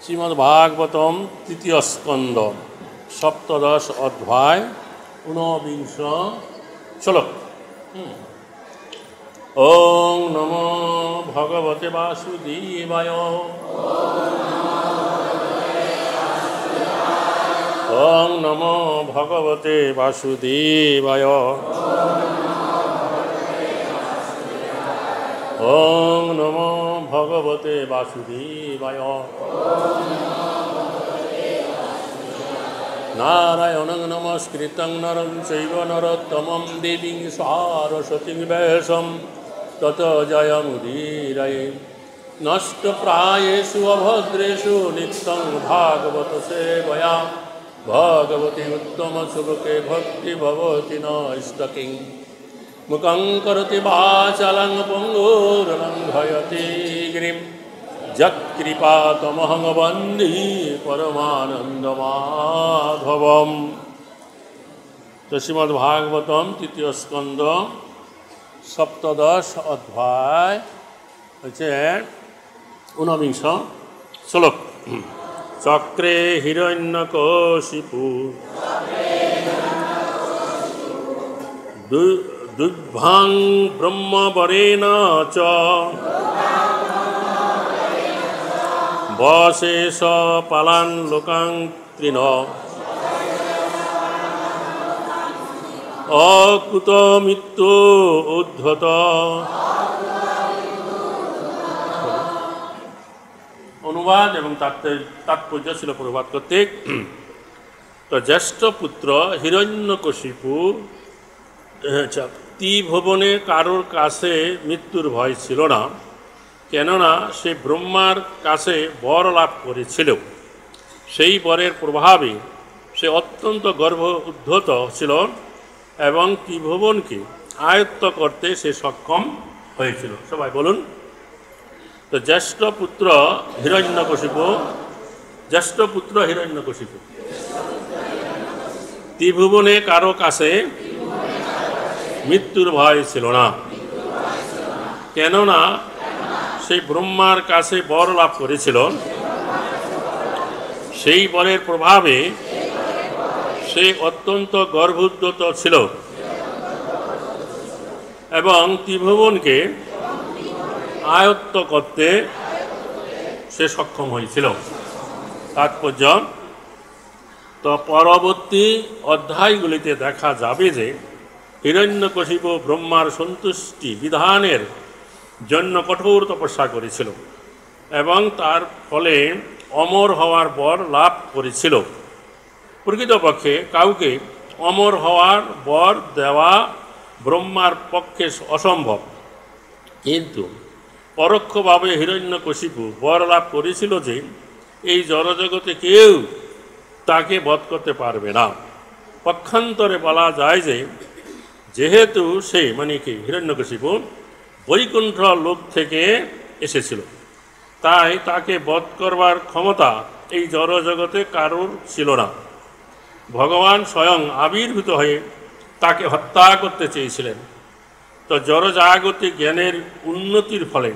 শ্রীমদ্ভাগবতম তৃতীয় স্কন্দ সপ্তদশ অধ্যায় ঊনবিংশ শ্লোক। ওং নমো ভগবতে বাসুদেবায়। ওং নমো ভগবতে বাসুদেবায়। ওং নমো ভগবতে বাসুদেবায়। নারায়ণং নমস্কৃত্যং নরং চৈব নরোত্তমং দেবীং সরস্বতীং ব্যাসং ততো জয়মুদীরয়ে। নষ্টপ্রায়েষু অভদ্রেষু নিত্যং ভাগবত সেবয়া ভগবতি উত্তম শ্লোকে ভক্তি ভবতি নষ্টকিং। মুখং করোতি বাচালং পঙ্গুরলঙ্ঘয়তি গিরিম যৎকৃপাতমহং বন্দে পরমানন্দমাধবম। তো শ্রীমদ্ভাগবতম তৃতীয় স্কন্দ সপ্তদশ অধ্যায় হচ্ছে ঊনবিংশ শ্লোক। চক্রে হিরণ্যকশিপু দুর্ভাং ব্রহ্মবরেণ চ বশেষ পালান লোকাং তৃণ অকুত মৃত্যু উদ্ধত। অনুবাদ এবং তাৎপর্য ছিল প্রবাদ কর্তৃক। তো জ্যেষ্ঠ পুত্র হিরণ্যকশিপু ত্রিভুবনে কারোর কাছে মৃত্যুর ভয় ছিল না, কেননা সে ব্রহ্মার কাছে বর লাভ করেছিল। সেই বরের প্রভাবে সে অত্যন্ত গর্ব উদ্ধত ছিল এবং ত্রিভুবনকে আয়ত্ত করতে সে সক্ষম হয়েছিল। সবাই বলুন। তো জ্যেষ্ঠ পুত্র হিরণ্যকশিপু ত্রিভুবনে কারো কাছে মৃত্যুর ভয় ছিল না, কেননা সেই ব্রহ্মার কাছে বর লাভ করেছিল। সেই বরের প্রভাবে সে অত্যন্ত গর্ভোদ্ধত ছিল এবং ত্রিভুবনকে আয়ত্ত করতে সে সক্ষম হয়েছিল। তাৎপর্য, তো পরবর্তী অধ্যায়গুলিতে দেখা যাবে যে হিরণ্যকশিপু ব্রহ্মার সন্তুষ্টি বিধানের জন্য কঠোর তপস্যা করেছিল এবং তার ফলে অমর হওয়ার বর লাভ করেছিল। প্রকৃতপক্ষে কাউকে অমর হওয়ার বর দেওয়া ব্রহ্মার পক্ষে অসম্ভব, কিন্তু পরোক্ষভাবে হিরণ্যকশিপু বর লাভ করেছিল যে এই জড়জগতে কেউ তাকে বধ করতে পারবে না। পক্ষান্তরে বলা যায় যে যেহেতু সে মানে কি হিরণ্যকশিপু বৈকুণ্ঠ লোক থেকে এসেছিল, তাই তাকে বধ করবার ক্ষমতা এই জড়জগতে কারোর ছিল না। ভগবান স্বয়ং আবির্ভূত হয়ে তাকে হত্যা করতে চেয়েছিলেন। তো জড়জাগতিক জ্ঞানের উন্নতির ফলে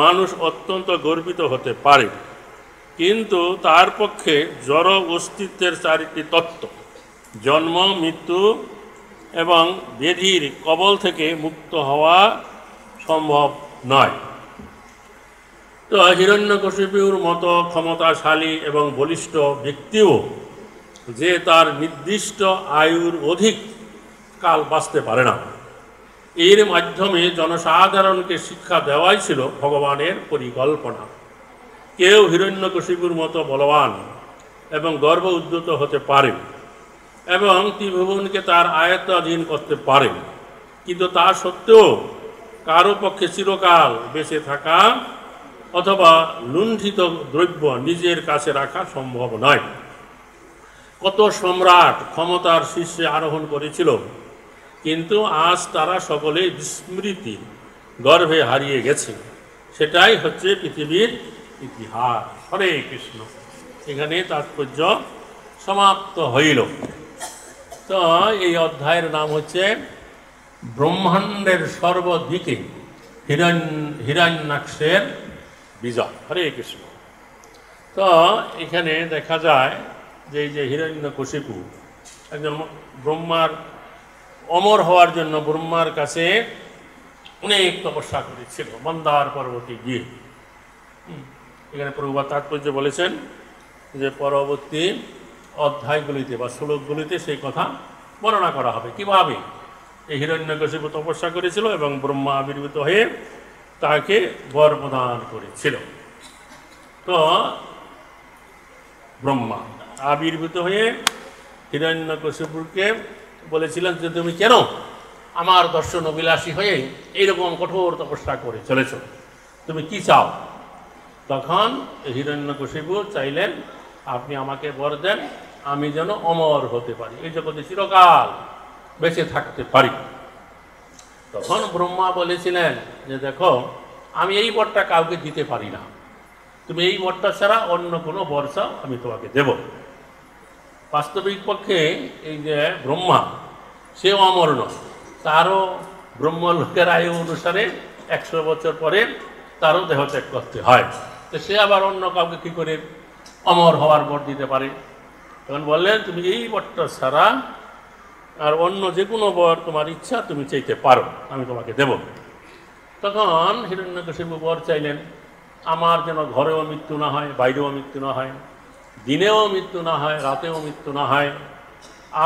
মানুষ অত্যন্ত গর্বিত হতে পারে, কিন্তু তার পক্ষে জড় অস্তিত্বের চারিটি তত্ত্ব জন্ম, মৃত্যু এবং ব্যাধির কবল থেকে মুক্ত হওয়া সম্ভব নয়। তো হিরণ্যকশিপুর মতো ক্ষমতাশালী এবং বলিষ্ঠ ব্যক্তিও যে তার নির্দিষ্ট আয়ুর অধিক কাল বাঁচতে পারে না, এর মাধ্যমে জনসাধারণকে শিক্ষা দেওয়াই ছিল ভগবানের পরিকল্পনা। কেউ হিরণ্যকশিপুর মতো বলবান এবং গর্ব উদ্ধত হতে পারে এবং ত্রিভুবনকে তার আয়ত্তাধীন করতে পারে, কিন্তু তা সত্ত্বেও কারো পক্ষে চিরকাল বেঁচে থাকা অথবা লুণ্ঠিত দ্রব্য নিজের কাছে রাখা সম্ভব নয়। কত সম্রাট ক্ষমতার শীর্ষে আরোহণ করেছিল, কিন্তু আজ তারা সকলেই বিস্মৃতি গর্ভে হারিয়ে গেছে। সেটাই হচ্ছে পৃথিবীর ইতিহাস। হরে কৃষ্ণ। এখানে তাৎপর্য সমাপ্ত হইল। তো এই অধ্যায়ের নাম হচ্ছে ব্রহ্মাণ্ডের সর্বদিকে হিরণ্যাক্ষের বিজয়। হরে কৃষ্ণ। তো এখানে দেখা যায় যে এই যে হিরণ্যকশিপু একজন ব্রহ্মার অমর হওয়ার জন্য ব্রহ্মার কাছে অনেক তপস্যা করেছিল মন্দার পর্বতে গিয়ে। এখানে প্রভুপাদ তাৎপর্য বলেছেন যে পরবর্তী অধ্যায়গুলিতে বা শ্লোকগুলিতে সেই কথা বর্ণনা করা হবে কীভাবে এই হিরণ্যকশিপু তপস্যা করেছিল এবং ব্রহ্মা আবির্ভূত হয়ে তাকে বর প্রদান করেছিল। তো ব্রহ্মা আবির্ভূত হয়ে হিরণ্যকশিপুকে বলেছিলেন যে তুমি কেন আমার দর্শন অভিলাষী হয়ে এইরকম কঠোর তপস্যা করে চলেছ, তুমি কি চাও? তখন হিরণ্যকশিপু চাইলেন আপনি আমাকে বর দেন আমি যেন অমর হতে পারি, এই জগতে চিরকাল বেঁচে থাকতে পারি। তখন ব্রহ্মা বলেছিলেন যে দেখো আমি এই বরটা কাউকে দিতে পারি না, তুমি এই বরটা ছাড়া অন্য কোনো বর চাও আমি তোমাকে দেব। বাস্তবিক পক্ষে এই যে ব্রহ্মা সেও অমর নয়, তারও ব্রহ্মলোকের আয়ু অনুসারে 100 বছর পরে তারও দেহত্যাগ করতে হয়। তো সে আবার অন্য কাউকে কী করে অমর হওয়ার বর দিতে পারে? তখন বললেন তুমি এই বরটা ছাড়া আর অন্য যে কোনো বর তোমার ইচ্ছা তুমি চাইতে পারো, আমি তোমাকে দেব। তখন হিরণ্যকশিপু বর চাইলেন আমার যেন ঘরেও মৃত্যু না হয়, বাইরেও মৃত্যু না হয়, দিনেও মৃত্যু না হয়, রাতেও মৃত্যু না হয়,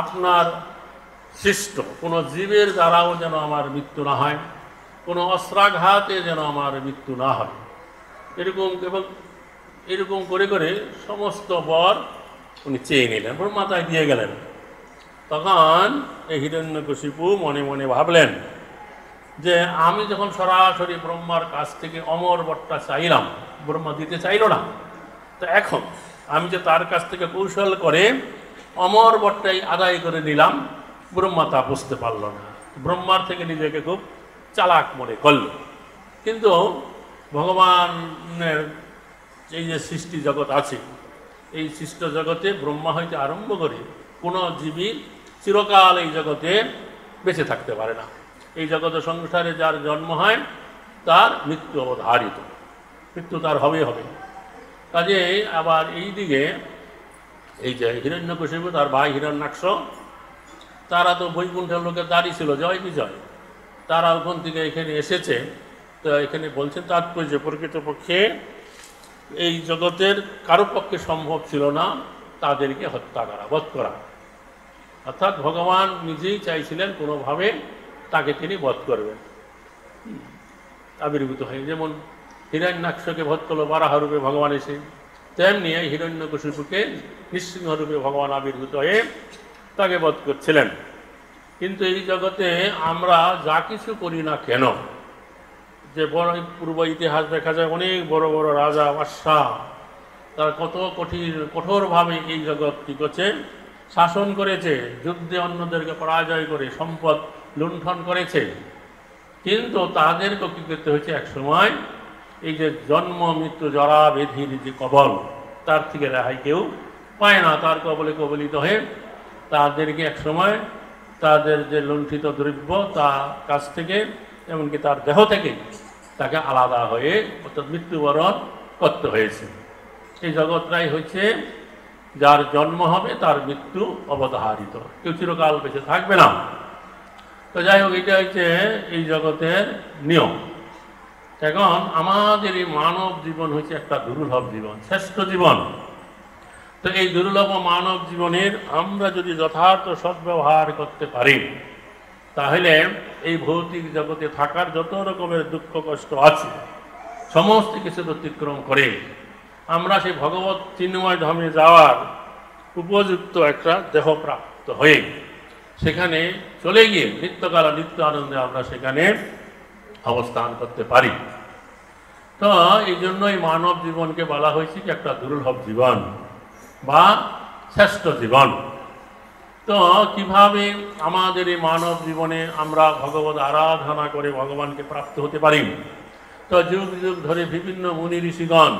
আপনার সৃষ্ট কোনো জীবের দ্বারাও যেন আমার মৃত্যু না হয়, কোনো অস্ত্রাঘাতে যেন আমার মৃত্যু না হয়। এরকম এবং এরকম করে করে সমস্ত বর উনি চেয়ে নিলেন, ব্রহ্মা তাই দিয়ে গেলেন। তখন এই হিরণ্যকশিপু মনে মনে ভাবলেন যে আমি যখন সরাসরি ব্রহ্মার কাছ থেকে অমর বরটা চাইলাম, ব্রহ্মা দিতে চাইল না, তো এখন আমি যে তার কাছ থেকে কৌশল করে অমর বরটাই আদায় করে নিলাম, ব্রহ্মা তা বুঝতে পারল না, ব্রহ্মার থেকে নিজেকে খুব চালাক মনে করল। কিন্তু ভগবানের এই যে সৃষ্টি জগৎ আছে, এই সৃষ্ট জগতে ব্রহ্মা হইতে আরম্ভ করে কোনো জীবী চিরকাল এই জগতে বেঁচে থাকতে পারে না। এই জগতে সংসারে যার জন্ম হয় তার মৃত্যু অবধারিত, মৃত্যু তার হবে হবে। কাজে আবার এই দিকে এই যে হিরণ্যকশিপু তার ভাই হিরণ্যাক্ষ, তারা তো বৈকুণ্ঠের লোকের দাঁড়ি ছিল জয় বিজয়, তারা ওখান থেকে এখানে এসেছে। তো এখানে বলছেন তাৎপর্য প্রকৃতপক্ষে এই জগতের কারো পক্ষে সম্ভব ছিল না তাদেরকে হত্যা করা, বধ করা। অর্থাৎ ভগবান নিজেই চাইছিলেন কোনোভাবে তাকে তিনি বধ করবেন আবির্ভূত হয়ে। যেমন হিরণ্যাক্ষকে বধ করল বারাহরূপে ভগবান এসে, তেমনি এই হিরণ্যকশিপুকে নৃসিংহরূপে ভগবান আবির্ভূত হয়ে তাকে বধ করছিলেন। কিন্তু এই জগতে আমরা যা কিছু করি না কেন, যে বড় পূর্ব ইতিহাস দেখা যায় অনেক বড় বড় রাজা বাদশাহ তারা কত কঠোরভাবে এই জগৎ কী করছে, শাসন করেছে, যুদ্ধে অন্যদেরকে পরাজয় করে সম্পদ লুণ্ঠন করেছে। কিন্তু তাদেরকে কী করতে হয়েছে, এক সময় এই যে জন্ম মৃত্যু জরা ব্যাধির যে কবল, তার থেকে রেহাই কেউ পায় না, তার কবলে কবলিত হয়ে তাদেরকে এক সময় তাদের যে লুণ্ঠিত দ্রব্য তার কাছ থেকে এমনকি তার দেহ থেকে তাকে আলাদা হয়ে অর্থাৎ মৃত্যুবরণ করতে হয়েছে। এই জগৎটাই হচ্ছে যার জন্ম হবে তার মৃত্যু অবধারিত, কেউ চিরকাল বেঁচে থাকবে না। তো যাই হোক, এটা হচ্ছে এই জগতের নিয়ম। এখন আমাদের এই মানব জীবন হচ্ছে একটা দুর্লভ জীবন, শ্রেষ্ঠ জীবন। তো এই দুর্লভ মানব জীবনের আমরা যদি যথার্থ সদ্ব্যবহার করতে পারি, তাহলে এই ভৌতিক জগতে থাকার যত রকমের দুঃখ কষ্ট আছে সমস্ত কিছু অতিক্রম করে আমরা সেই ভগবত চিন্ময় ধামে যাওয়ার উপযুক্ত একটা দেহ প্রাপ্ত হয়ে সেখানে চলে গিয়ে নিত্যকাল নিত্য আনন্দে আমরা সেখানে অবস্থান করতে পারি। তো এই জন্যই মানব জীবনকে বলা হয়েছে যে একটা দুর্লভ জীবন বা শ্রেষ্ঠ জীবন। তো কিভাবে আমাদের এই মানব জীবনে আমরা ভগবত আরাধনা করে ভগবানকে প্রাপ্ত হতে পারি? তো যুগ যুগ ধরে বিভিন্ন মুনি ঋষিগণ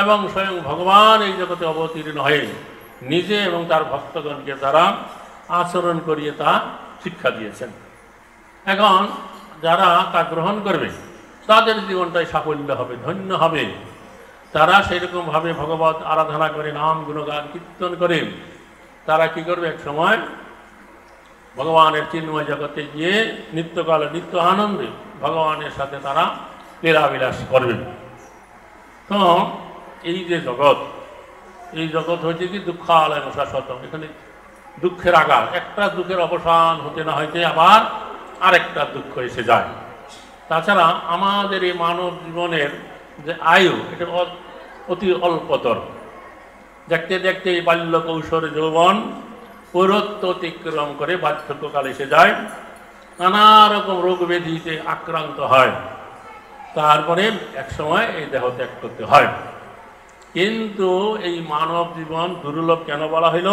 এবং স্বয়ং ভগবান এই জগতে অবতীর্ণ হয়ে নিজে এবং তার ভক্তগণকে তারা আচরণ করিয়ে তা শিক্ষা দিয়েছেন। এখন যারা তা গ্রহণ করবে তাদের জীবনটাই সাফল্য হবে, ধন্য হবে। তারা সেইরকমভাবে ভগবত আরাধনা করে, নাম গুণগান কীর্তন করে তারা কি করবে, এক সময় ভগবানের চিন্ময় জগতে গিয়ে নিত্যকালে নিত্য আনন্দে ভগবানের সাথে তারা লীলাবিলাস করবে। তো এই যে জগৎ, এই জগৎ হচ্ছে কি দুঃখালয় শাশ্বতম। এখানে দুঃখের আকার, একটা দুঃখের অবসান হতে না হইতে আবার আরেকটা দুঃখ এসে যায়। তাছাড়া আমাদের এই মানব জীবনের যে আয়ু, এটা অতি অল্পতর। দেখতে দেখতে এই বাল্য কৌশল যৌবন পৌরত্ব অতিক্রম করে বার্ধক্যকাল এসে যায়, নানা রকম রোগ ব্যাধিতে আক্রান্ত হয়, তারপরে একসময় এই দেহ ত্যাগ করতে হয়। কিন্তু এই মানব জীবন দুর্লভ কেন বলা হইল?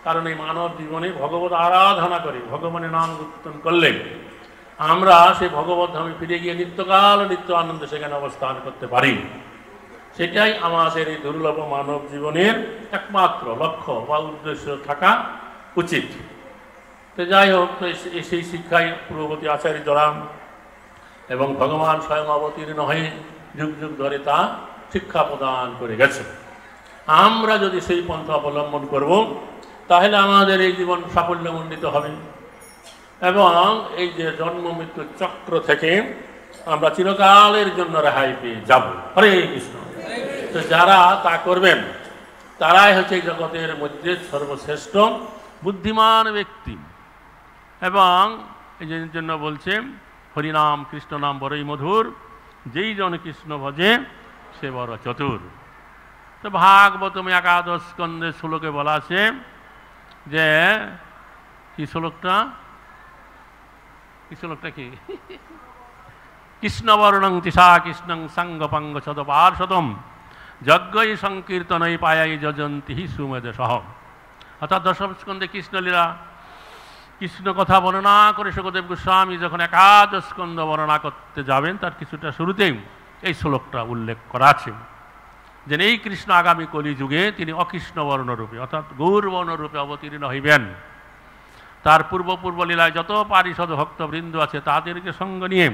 কারণ এই মানব জীবনে ভগবত আরাধনা করে, ভগবানের নাম কীর্তন করলে আমরা সেই ভগবত ধামে ফিরে গিয়ে নিত্যকাল নিত্য আনন্দে সেখানে অবস্থান করতে পারি। সেটাই আমাদের এই দুর্লভ মানব জীবনের একমাত্র লক্ষ্য বা উদ্দেশ্য থাকা উচিত। তো যাই হোক, তো সেই শিক্ষায় পূর্ববর্তী আচার্যরা এবং ভগবান স্বয়ং অবতীর্ণ হয়ে যুগ যুগ ধরে তা শিক্ষা প্রদান করে গেছে। আমরা যদি সেই পন্থা অবলম্বন করব তাহলে আমাদের এই জীবন সাফল্যমণ্ডিত হবে এবং এই যে জন্ম মৃত্যুর চক্র থেকে আমরা চিরকালের জন্য রেহাই পেয়ে যাব। হরে কৃষ্ণ। তো যারা তা করবেন তারাই হচ্ছে জগতের মধ্যে সর্বশ্রেষ্ঠ বুদ্ধিমান ব্যক্তি। এবং এই জন্য বলছে হরিনাম কৃষ্ণ নাম বড়ই মধুর, যেই জন কৃষ্ণ ভজে সে বড় চতুর। তো ভাগবতমে একাদশ স্কন্ধের শ্লোকে বলা আছে যে কি শ্লোকটা কি কৃষ্ণবর্ণং তিসা কৃষ্ণং সাঙ্গপাঙ্গ শতপার্শতম যজ্ঞই সংকীর্তনই পায়াই যজন্তি সুমেধ সহ। অর্থাৎ দশম স্কন্ধে কৃষ্ণলীলা কৃষ্ণ কথা বর্ণনা করে সুখদেব গোস্বামী যখন একাদশ স্কন্ধ বর্ণনা করতে যাবেন তার কিছুটা শুরুতেই এই শ্লোকটা উল্লেখ করা আছে যে এই কৃষ্ণ আগামী কলিযুগে তিনি অকৃষ্ণ বর্ণরূপে অর্থাৎ গৌরবর্ণরূপে অবতীর্ণ হইবেন। তার পূর্ব লীলায় যত পারিষদ ভক্তবৃন্দ আছে তাদেরকে সঙ্গ নিয়ে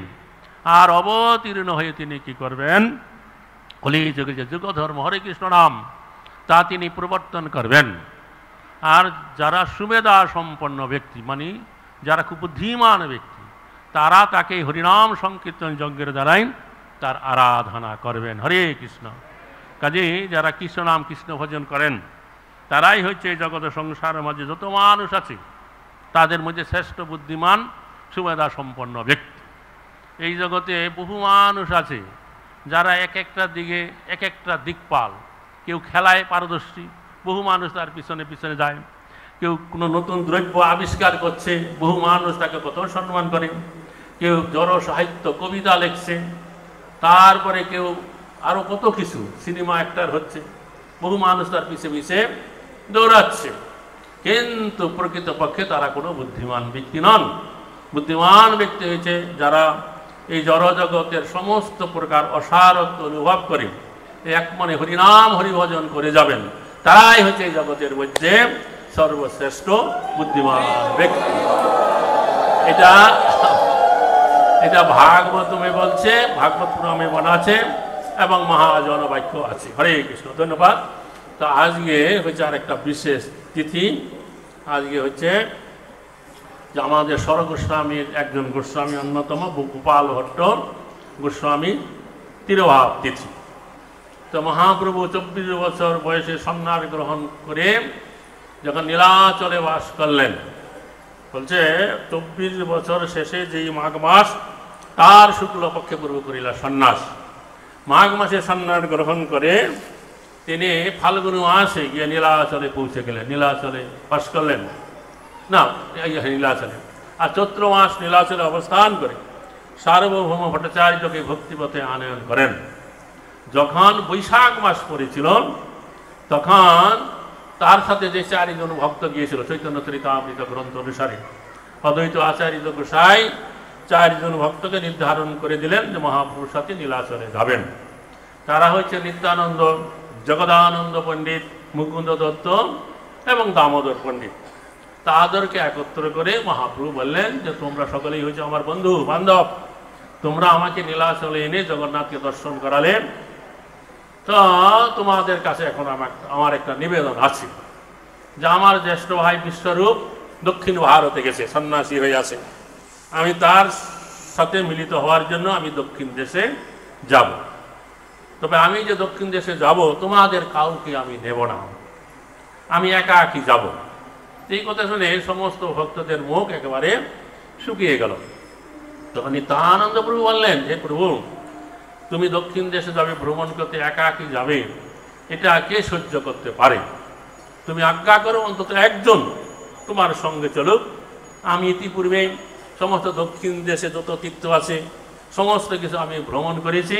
আর অবতীর্ণ হয়ে তিনি কি করবেন, কলিযুগে যে যুগধর্ম হরে কৃষ্ণ নাম তা তিনি প্রবর্তন করবেন। আর যারা সুমেধা সম্পন্ন ব্যক্তি, মানে যারা খুব বুদ্ধিমান ব্যক্তি, তারা তাকে হরিনাম সংকীর্তন যজ্ঞের দ্বারাই তার আরাধনা করবেন। হরে কৃষ্ণ। কাজে যারা কৃষ্ণ নাম কৃষ্ণ ভজন করেন তারাই হচ্ছে জগৎ সংসারের মাঝে যত মানুষ আছে তাদের মধ্যে শ্রেষ্ঠ বুদ্ধিমান সুমেধা সম্পন্ন ব্যক্তি। এই জগতে বহু মানুষ আছে যারা এক একটা দিকে এক একটা দিকপাল। কেউ খেলায় পারদর্শী, বহু মানুষ তার পিছনে পিছনে যায়। কেউ কোনো নতুন দ্রব্য আবিষ্কার করছে, বহু মানুষ তাকে কত সম্মান করে। কেউ জড় সাহিত্য কবিতা লিখছে, তারপরে কেউ আরও কত কিছু সিনেমা অ্যাক্টর হচ্ছে, বহু মানুষ তার পিছে পিছে দৌড়াচ্ছে। কিন্তু প্রকৃতপক্ষে তারা কোনো বুদ্ধিমান ব্যক্তি নন। বুদ্ধিমান ব্যক্তি হয়েছে যারা এই জড়জগতের সমস্ত প্রকার অসারত্ব অনুভব করে এক মনে হরিনাম হরিভজন করে যাবেন, তারাই হচ্ছে এই জগতের মধ্যে সর্বশ্রেষ্ঠ বুদ্ধিমান ব্যক্তি। এটা ভাগবতমে বলছে, ভাগবত পুরাণে বলা আছে এবং মহাজন বাক্য আছে। হরে কৃষ্ণ। ধন্যবাদ। তো আজকে হচ্ছে আর একটা বিশেষ তিথি। আজকে হচ্ছে যে আমাদের স্বরগোস্বামীর একজন গোস্বামী অন্যতম গোপাল ভট্ট গোস্বামী তিরোভাব তিথি। তো মহাপ্রভু 24 বছর বয়সে সন্ন্যাস গ্রহণ করে যখন নীলাচলে বাস করলেন, বলছে 24 বছর শেষে যেই মাঘ মাস তার শুক্লপক্ষে পূর্ব করিলা সন্ন্যাস। মাঘ মাসে সন্ন্যাস গ্রহণ করে তিনি ফাল্গুন মাসে গিয়ে নীলাচলে পৌঁছে গেলেন, নীলাচলে বাস করলেন না নীলাচলে। আর চৈত্র মাস নীলাচলে অবস্থান করে সার্বভৌম ভট্টাচার্যকে ভক্তিপথে আনয়ন করেন। যখন বৈশাখ মাস পড়েছিল তখন তার সাথে যে 4 জন ভক্ত গিয়েছিল চৈতন্য চরিতামৃত গ্রন্থ অনুসারে, অদ্বৈত আচার্য গোসাই 4 জন ভক্তকে নির্ধারণ করে দিলেন যে মহাপুরুষ সাথে নীলাচলে যাবেন। তারা হচ্ছে নিত্যানন্দ, জগদানন্দ পণ্ডিত, মুকুন্দ দত্ত এবং দামোদর পণ্ডিত। তাদেরকে একত্র করে মহাপ্রভু বললেন যে তোমরা সকলেই হচ্ছে আমার বন্ধু বান্ধব, তোমরা আমাকে নীলাচলে এনে জগন্নাথকে দর্শন করালে তো তোমাদের কাছে এখন আমার একটা নিবেদন আছে যে আমার জ্যেষ্ঠ ভাই বিশ্বরূপ দক্ষিণ ভারতে গেছে, সন্ন্যাসী হয়ে আছে। আমি তার সাথে মিলিত হওয়ার জন্য আমি দক্ষিণ দেশে যাব। তবে আমি যে দক্ষিণ দেশে যাব তোমাদের কাউকে আমি নেব না, আমি একাকী যাব। এই কথা শুনে সমস্ত ভক্তদের মুখ একেবারে শুকিয়ে গেল। তখন নিত্যানন্দ প্রভু বললেন, হে প্রভু, তুমি দক্ষিণ দেশে যাবে, ভ্রমণ করতে একাকী যাবে, এটা কে সহ্য করতে পারে? তুমি আজ্ঞা করো অন্তত একজন তোমার সঙ্গে চলুক। আমি ইতিপূর্বে সমস্ত দক্ষিণ দেশে যত তীর্থ আছে সমস্ত কিছু আমি ভ্রমণ করেছি,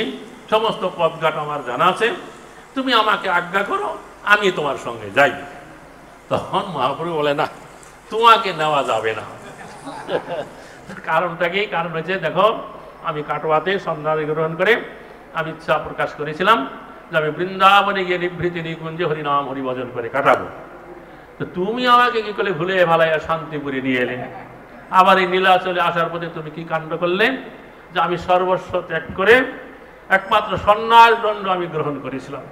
সমস্ত পথঘাট আমার জানা আছে, তুমি আমাকে আজ্ঞা করো, আমি তোমার সঙ্গে যাই। তখন মহাপ্রভু বলে, না, তোমাকে নেওয়া যাবে না। কারণটা কি? কারণ হচ্ছে, দেখো, আমি কাটোয়াতে সন্ন্যাস গ্রহণ করে আমি ইচ্ছা প্রকাশ করেছিলাম যে আমি বৃন্দাবনে গিয়ে নিভৃতি নিকুঞ্জে হরিনাম হরিভজন করে কাটাবো। তো তুমি আমাকে কি করলে ভুলে ভালাইয়া শান্তিপুরে নিয়ে এলে। আবার এই নীলাচলে আসার পথে তুমি কি কাণ্ড করলে যে আমি সর্বস্ব ত্যাগ করে একমাত্র সন্ন্যাস দণ্ড আমি গ্রহণ করেছিলাম,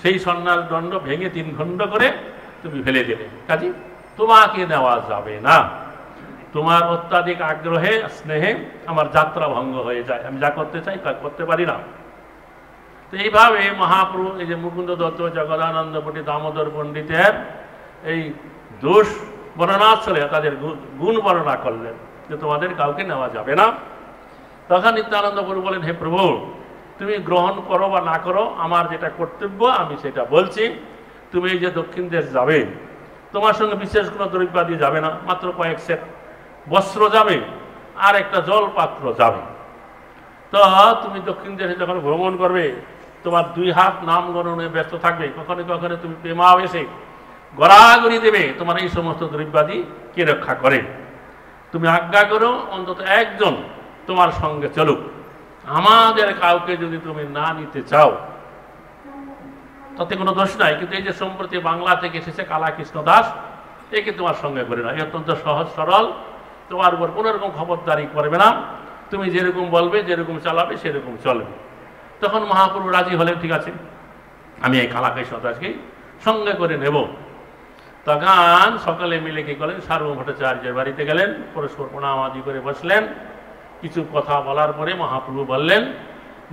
সেই সন্ন্যাস দণ্ড ভেঙে 3 খণ্ড করে তুমি ফেলে দিলে। কাজে তোমাকে নেওয়া যাবে না। তোমার অত্যাধিক আগ্রহে স্নেহে আমার যাত্রা ভঙ্গ হয়ে যায়, আমি যা করতে চাই তা করতে পারি না। তো এইভাবে মহাপ্রভু এই যে মুকুন্দ দত্ত, জগদানন্দ পণ্ডিত, দামোদর পণ্ডিতের এই দোষ বর্ণনা চলে, তাদের গুণ বর্ণনা করলেন যে তোমাদের কাউকে নেওয়া যাবে না। তখন নিত্যানন্দ প্রভু বলেন, হে প্রভু, তুমি গ্রহণ করো বা না করো, আমার যেটা কর্তব্য আমি সেটা বলছি। তুমি এই যে দক্ষিণ দেশ যাবে, তোমার সঙ্গে বিশেষ কোনো দ্রব্যাদি যাবে না, মাত্র কয়েক সেট বস্ত্র যাবে আর একটা জল পাত্র যাবে। তো তুমি দক্ষিণ দেশে যখন ভ্রমণ করবে, তোমার 2 হাত নাম গণনে ব্যস্ত থাকবে, কখনো কখনো তুমি প্রেমাবেশে গড়াগড়ি দেবে, তোমার এই সমস্ত দ্রব্যাদি কে রক্ষা করে? তুমি আজ্ঞা করো অন্তত একজন তোমার সঙ্গে চলুক। আমাদের কাউকে যদি তুমি না নিতে চাও তাতে কোনো দোষ নাই, কিন্তু এই যে সম্প্রতি বাংলা থেকে এসেছে কালাকৃষ্ণ দাস, একে তোমার সঙ্গে করে না। অত্যন্ত সহজ সরল, তোমার উপর কোনো রকম খবরদারি করবে না, তুমি যেরকম বলবে, যেরকম চালাবে সেরকম চলবে। তখন মহাপ্রভু রাজি হলেন, ঠিক আছে, আমি এই কালাকৃষ্ণ দাসকে সঙ্গে করে নেব। তখন সকালে মিলে কি করলেন, সার্বভৌম ভট্টাচার্যের বাড়িতে গেলেন, পরস্পর প্রণামাদি করে বসলেন। কিছু কথা বলার পরে মহাপ্রভু বললেন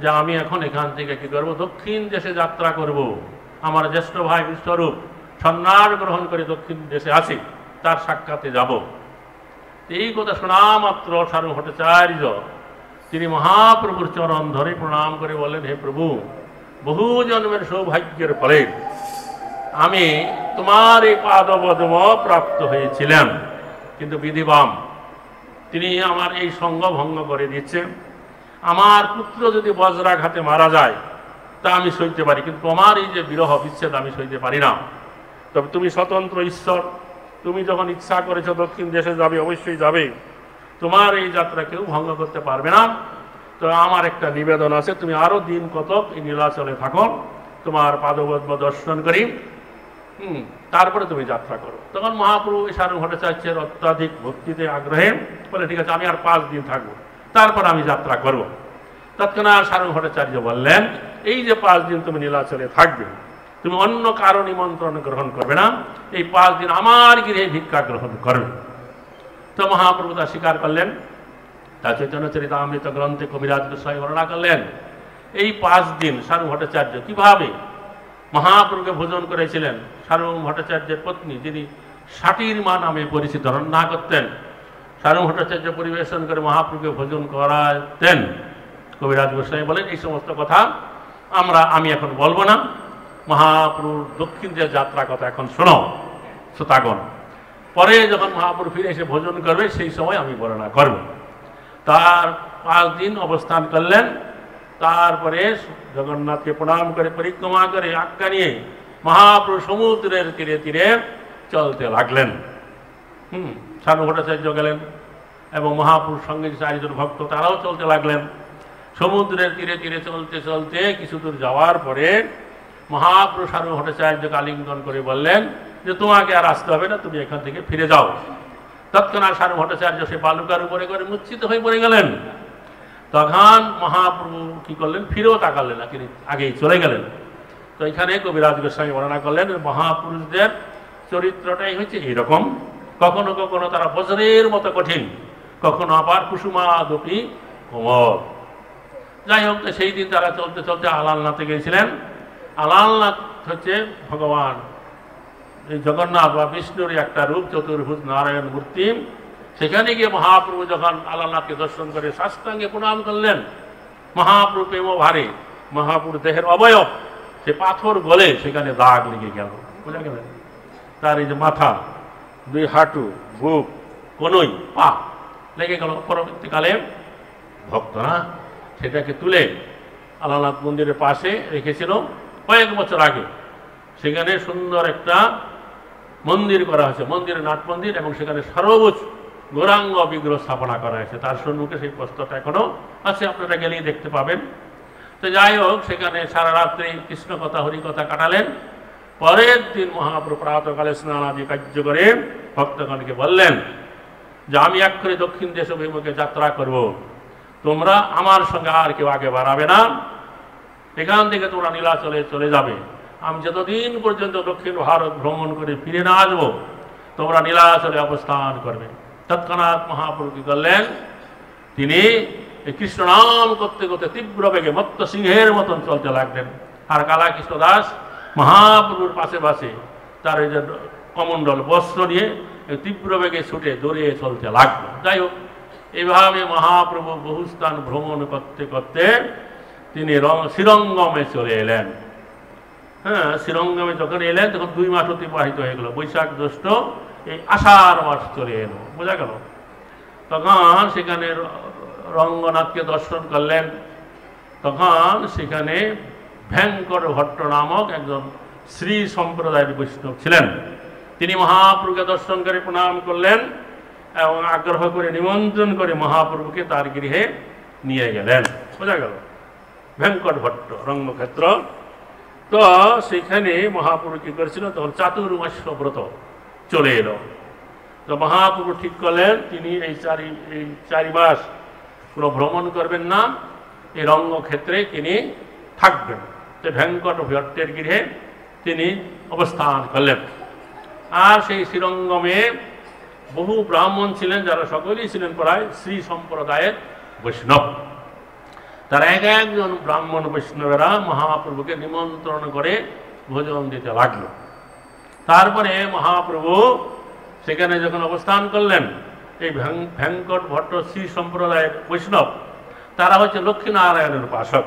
যে আমি এখন এখান থেকে কি করব, দক্ষিণ দেশে যাত্রা করব। আমার জ্যেষ্ঠ ভাই বিশ্বরূপ সন্ন্যাস গ্রহণ করে দক্ষিণ দেশে আছে, তার সাক্ষাতে যাব। এই কথা শোনা মাত্র সার্বভৌম ভট্টাচার্য তিনি মহাপ্রভুর চরণ ধরে প্রণাম করে বললেন, হে প্রভু, বহু জন্মের সৌভাগ্যের ফলে আমি তোমার এই পাদপদ্ম প্রাপ্ত হয়েছিলাম, কিন্তু বিধিবাম তিনি আমার এই সঙ্গ ভঙ্গ করে দিচ্ছেন। আমার পুত্র যদি বজ্রাঘাতে মারা যায় তা আমি সইতে পারি, কিন্তু তোমার এই যে বিরহ বিচ্ছেদ আমি সইতে পারি না। তবে তুমি স্বতন্ত্র ঈশ্বর, তুমি যখন ইচ্ছা করেছো দক্ষিণ দেশে যাবে, অবশ্যই যাবে, তোমার এই যাত্রা কেউ ভঙ্গ করতে পারবে না। তো আমার একটা নিবেদন আছে, তুমি আরো দিন কতক এই নীলাচলে থাকো, তোমার পাদপদ্ম দর্শন করি, তারপরে তুমি যাত্রা করো। তখন মহাপ্রভু সার্বভৌম ভট্টাচার্যের অত্যাধিক ভক্তিতে আগ্রহে বলে, ঠিক আছে, আমি আর 5 দিন থাকবো, তারপর আমি যাত্রা করব। তৎক্ষণাৎ সার্বভৌম ভট্টাচার্য বললেন, এই যে 5 দিন তুমি নীলাচলে থাকবে, তুমি অন্য কারো নিমন্ত্রণ গ্রহণ করবে না, এই 5 দিন আমার গৃহে ভিক্ষা গ্রহণ করবে। তো মহাপ্রভু তা স্বীকার করলেন। তার চৈতন্য চরিতামৃত গ্রন্থে কবিরাজ গোস্বামী বর্ণনা করলেন, এই 5 দিন সার্বভৌম ভট্টাচার্য কিভাবে মহাপ্রভুকে ভোজন করেছিলেন। সার্বভৌম ভট্টাচার্যের পত্নী, যিনি ষাটির মা নামে পরিচিত, রান্না করতেন, সার্বভৌম ভট্টাচার্য পরিবেশন করে মহাপ্রভুকে ভোজন করাতেন। কবিরাজ গোস্বামী বলেন, এই সমস্ত কথা আমি এখন বলবো না, মহাপ্রভুর দক্ষিণ দেশ যাত্রা কথা এখন শোনো শ্রোতাগণ, পরে যখন মহাপ্রভু ফিরে এসে ভোজন করবে সেই সময় আমি বর্ণনা করব। তার 5 দিন অবস্থান করলেন। তারপরে জগন্নাথকে প্রণাম করে পরিক্রমা করে আজ্ঞা নিয়ে মহাপ্রভু সমুদ্রের তীরে তীরে চলতে লাগলেন। সার্বভৌম ভট্টাচার্য গেলেন এবং মহাপ্রভুর সঙ্গে যে 4 জন ভক্ত তারাও চলতে লাগলেন। সমুদ্রের তীরে তীরে চলতে চলতে কিছু দূর যাওয়ার পরে মহাপ্রভু সার্বভৌম ভট্টাচার্যকে আলিঙ্গন করে বললেন যে তোমাকে আর আসতে হবে না, তুমি এখান থেকে ফিরে যাও। তৎক্ষণাৎ সার্বভৌম ভট্টাচার্য সে বালুকার উপরে করে মূর্ছিত হয়ে পড়ে গেলেন। তখন মহাপ্রভু কি করলেন, ফিরেও তাকালেন না, তিনি আগেই চলে গেলেন। তো এখানে কবিরাজ গোস্বামী বর্ণনা করলেন মহাপুরুষদের চরিত্রটাই হচ্ছে এইরকম, কখনো কখনো তারা বজ্রের মতো কঠিন, কখনো আবার কুসুমাদপি কোমল। যাই হোক, সেই দিন তারা চলতে চলতে আলালনাথে গিয়েছিলেন। আলালনাথ হচ্ছে ভগবান এই জগন্নাথ বা বিষ্ণুর একটা রূপ, চতুর্ভুজ নারায়ণ মূর্তি। সেখানে গিয়ে মহাপ্রভু যখন আলালনাথকে দর্শন করে সাষ্টাঙ্গে প্রণাম করলেন, মহাপ্রভু প্রেম ভারে মহাপ্রভু দেহের অবয়ব সে পাথর গলে সেখানে দাগ লেগে গেল, বোঝা গেল। তার এই যে মাথা, দুই হাঁটু, বুক, কনুই, পা লেগে গেল। পরবর্তীকালে ভক্তরা সেটাকে তুলে আলালনাথ মন্দিরের পাশে রেখেছিল কয়েক বছর আগে। সেখানে সুন্দর একটা মন্দির করা হয়েছে, মন্দিরের নাট মন্দির, এবং সেখানে সর্বোচ্চ গৌরাঙ্গ বিগ্রহ স্থাপনা করা হয়েছে। তার সম্মুখে সেই প্রস্তরটা এখনো আছে, আপনারা গেলেই দেখতে পাবেন। তো যাই হোক, সেখানে সারা রাত্রি কৃষ্ণ কথা হরিকথা কাটালেন। পরের দিন মহাপ্রভু প্রাতকালে স্নান আদি কার্য করে ভক্তগণকে বললেন যে আমি এক্ষুনি দক্ষিণ দেশ অভিমুখে যাত্রা করব, তোমরা আমার সঙ্গে আর কেউ আগে বাড়াবে না, এখান থেকে তোমরা নীলাচলে চলে যাবে। আমি যতদিন পর্যন্ত দক্ষিণ ভারত ভ্রমণ করে ফিরে না আসবো তোমরা নীলাচলে অবস্থান করবে। তৎক্ষণাৎ মহাপ্রভু কি করলেন, তিনি কৃষ্ণ নাম করতে করতে তীব্র বেগে মত্ত সিংহের মতন চলতে লাগলেন। আর কালাকৃষ্ণ দাস মহাপ্রভুর পাশে পাশে তার এই যে কমণ্ডল বস্ত্র নিয়ে তীব্র বেগে ছুটে দৌড়িয়ে চলতে লাগলো। যাই হোক, এইভাবে মহাপ্রভু বহু স্থান ভ্রমণ করতে করতে তিনি শ্রীরঙ্গমে চলে এলেন। হ্যাঁ, শ্রীরঙ্গমে যখন এলেন তখন 2 মাস অতিবাহিত হয়ে গেল। বৈশাখ জ্যৈষ্ঠ এই আষাঢ় মাস চলে এলো, বোঝা গেল। তখন সেখানে রঙ্গনাথকে দর্শন করলেন। তখন সেখানে ভেঙ্কট ভট্ট নামক একজন শ্রী সম্প্রদায়ের বৈষ্ণব ছিলেন। তিনি মহাপ্রভুকে দর্শন করে প্রণাম করলেন এবং আগ্রহ করে নিমন্ত্রণ করে মহাপ্রভুকে তার গৃহে নিয়ে গেলেন, বোঝা গেল। ভেঙ্কট ভট্ট রঙ্গক্ষেত্র। তো সেখানে মহাপ্রভু কি করেছিল, তখন চাতুর্মাস্য ব্রত চলে এলো। তো মহাপ্রভু ঠিক করলেন তিনি এই 4 মাস কোনো ভ্রমণ করবেন না, এই রঙ্গক্ষেত্রে তিনি থাকবেন। তো ভেঙ্কট ভট্টের গৃহে তিনি অবস্থান করলেন। আর সেই শ্রীরঙ্গমে বহু ব্রাহ্মণ ছিলেন, যারা সকলেই ছিলেন প্রায় শ্রী সম্প্রদায়ের বৈষ্ণব। তারা একজন ব্রাহ্মণ বৈষ্ণবেরা মহাপ্রভুকে নিমন্ত্রণ করে ভোজন দিতে লাগলো। তারপরে মহাপ্রভু সেখানে যখন অবস্থান করলেন, এই ভেঙ্কট ভট্ট শ্রী সম্প্রদায়ের বৈষ্ণব তারা হচ্ছে লক্ষ্মীনারায়ণের উপাসক।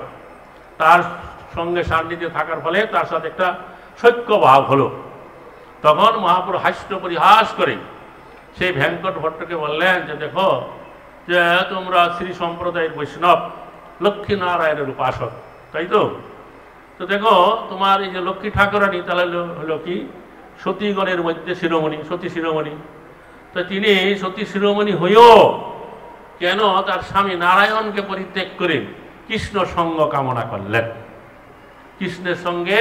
তার সঙ্গে সান্নিধ্যে থাকার ফলে তার সাথে একটা সৈক্য ভাব হলো। তখন মহাপ্রভু হাস্য পরিহাস করে সেই ভেঙ্কট ভট্টকে বললেন যে দেখো, যে তোমরা শ্রী সম্প্রদায়ের বৈষ্ণব, লক্ষ্মীনারায়ণের উপাসক, তাই তো? তো দেখো, তোমার এই যে লক্ষ্মী ঠাকুরানী তাহলে হলো কি সতীগণের মধ্যে শিরোমণি, সতী শিরোমণি। তো তিনি সতী শিরোমণি হয়েও কেন তার স্বামী নারায়ণকে পরিত্যাগ করে কৃষ্ণ সঙ্গ কামনা করলেন, কৃষ্ণের সঙ্গে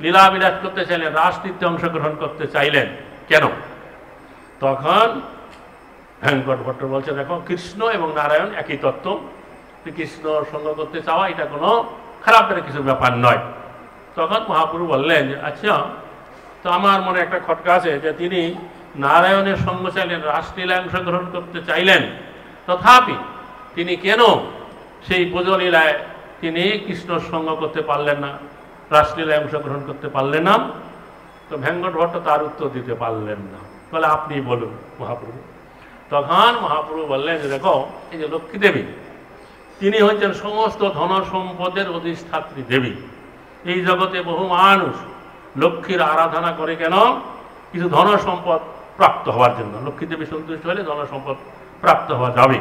লীলাবিলাস করতে চাইলেন, রাসনৃত্যে অংশগ্রহণ করতে চাইলেন কেন? তখন ভেঙ্কট ভট্ট বলছে দেখো, কৃষ্ণ এবং নারায়ণ একই তত্ত্ব, কৃষ্ণ সঙ্গ করতে চাওয়া এটা কোনো খারাপের কিছু ব্যাপার নয়। তখন মহাপ্রভু বললেন যে আচ্ছা, তো আমার মনে একটা খটকা আছে যে তিনি নারায়ণের সঙ্গ চাইলেন, রাসলীলায় অংশগ্রহণ করতে চাইলেন, তথাপি তিনি কেন সেই ব্রজলীলায় তিনি কৃষ্ণর সঙ্গ করতে পারলেন না, রাসলীলায় অংশগ্রহণ করতে পারলেন না? তো ভেঙ্কট ভট্ট তার উত্তর দিতে পারলেন না, বলে আপনি বলুন মহাপ্রভু। তখন মহাপ্রভু বললেন যে দেখো, এই যে লক্ষ্মী দেবী তিনি হচ্ছেন সমস্ত ধন সম্পদের অধিষ্ঠাত্রী দেবী। এই জগতে বহু মানুষ লক্ষ্মীর আরাধনা করে কেন? কিছু ধন সম্পদ প্রাপ্ত হওয়ার জন্য। লক্ষ্মী দেবী সন্তুষ্ট হলে ধন সম্পদ প্রাপ্ত হওয়া যাবে।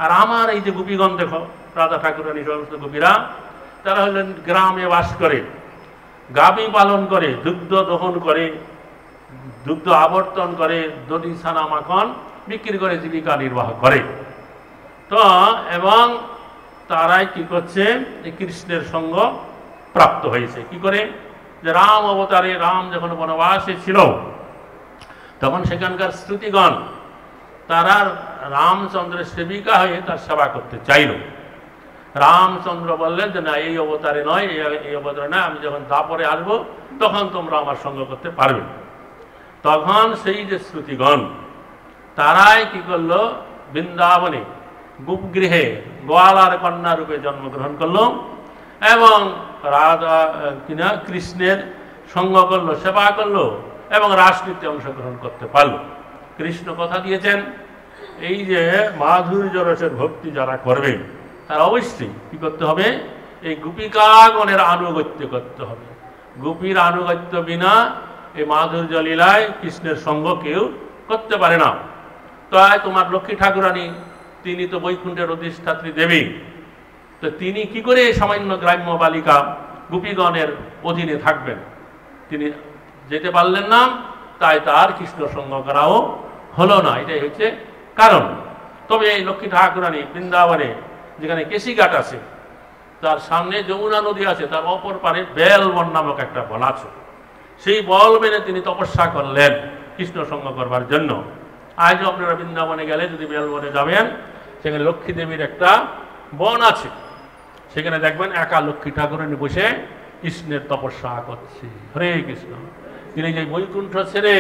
আর আমার এই যে গোপীগণ দেখো, রাধা ঠাকুরানী সমস্ত গোপীরা, তারা হলেন গ্রামে বাস করে, গাভী পালন করে, দুগ্ধ দহন করে, দুগ্ধ আবর্তন করে, দধি ছানা মাখন বিক্রি করে জীবিকা নির্বাহ করে। তো এবং তারাই কি করছে, কৃষ্ণের সঙ্গ প্রাপ্ত হয়েছে কি করে? যে রাম অবতারে, রাম যখন বনবাসে ছিল তখন সেখানকার রামচন্দ্র বললেন যে না, এই অবতারে নয়, এই অবতারে নয়, আমি যখন দাপরে আসবো তখন তোমরা আমার সঙ্গ করতে পারবে। তখন সেই যে শ্রুতিগণ তারাই কি করলো, বৃন্দাবনে গোপগৃহে গোয়ালার কন্যা রূপে জন্মগ্রহণ করলো এবং রাধা কিনা কৃষ্ণের সঙ্গ করলো, সেবা করলো এবং রাসনীতিতে অংশগ্রহণ করতে পারলো। কৃষ্ণ কথা দিয়েছেন, এই যে মাধুর্য রসের ভক্তি যারা করবে তারা অবশ্যই কি করতে হবে, এই গোপিকাগণের আনুগত্য করতে হবে। গোপীর আনুগত্য বিনা এই মাধুর্য লীলায় কৃষ্ণের সঙ্গ কেউ করতে পারে না। তাই তোমার লক্ষ্মী ঠাকুরানী, তিনি তো বৈকুণ্ঠের অধিষ্ঠাত্রী দেবী, তো তিনি কি করে সামান্য গ্রাম্য বালিকা গোপীগণের অধীনে থাকবেন? তিনি যেতে পারলেন না, তাই তার কৃষ্ণ সঙ্গ করাও হলো না। এটাই হচ্ছে কারণ। তবে এই লক্ষ্মী ঠাকুরানী বৃন্দাবনে যেখানে কেশিঘাট আছে, তার সামনে যমুনা নদী আছে, তার অপর পারে বেলবন নামক একটা বন আছে। সেই বল মেনে তিনি তপস্যা করলেন কৃষ্ণ সঙ্গ করবার জন্য। আজও আপনারা বৃন্দাবনে গেলে যদি বেলবনে যাবেন, সেখানে লক্ষ্মী দেবীর একটা বন আছে, সেখানে দেখবেন একা লক্ষ্মী ঠাকুরানী বসে কৃষ্ণের তপস্যা করছে। হরে কৃষ্ণ। তিনি যে বৈকুণ্ঠ ছেড়ে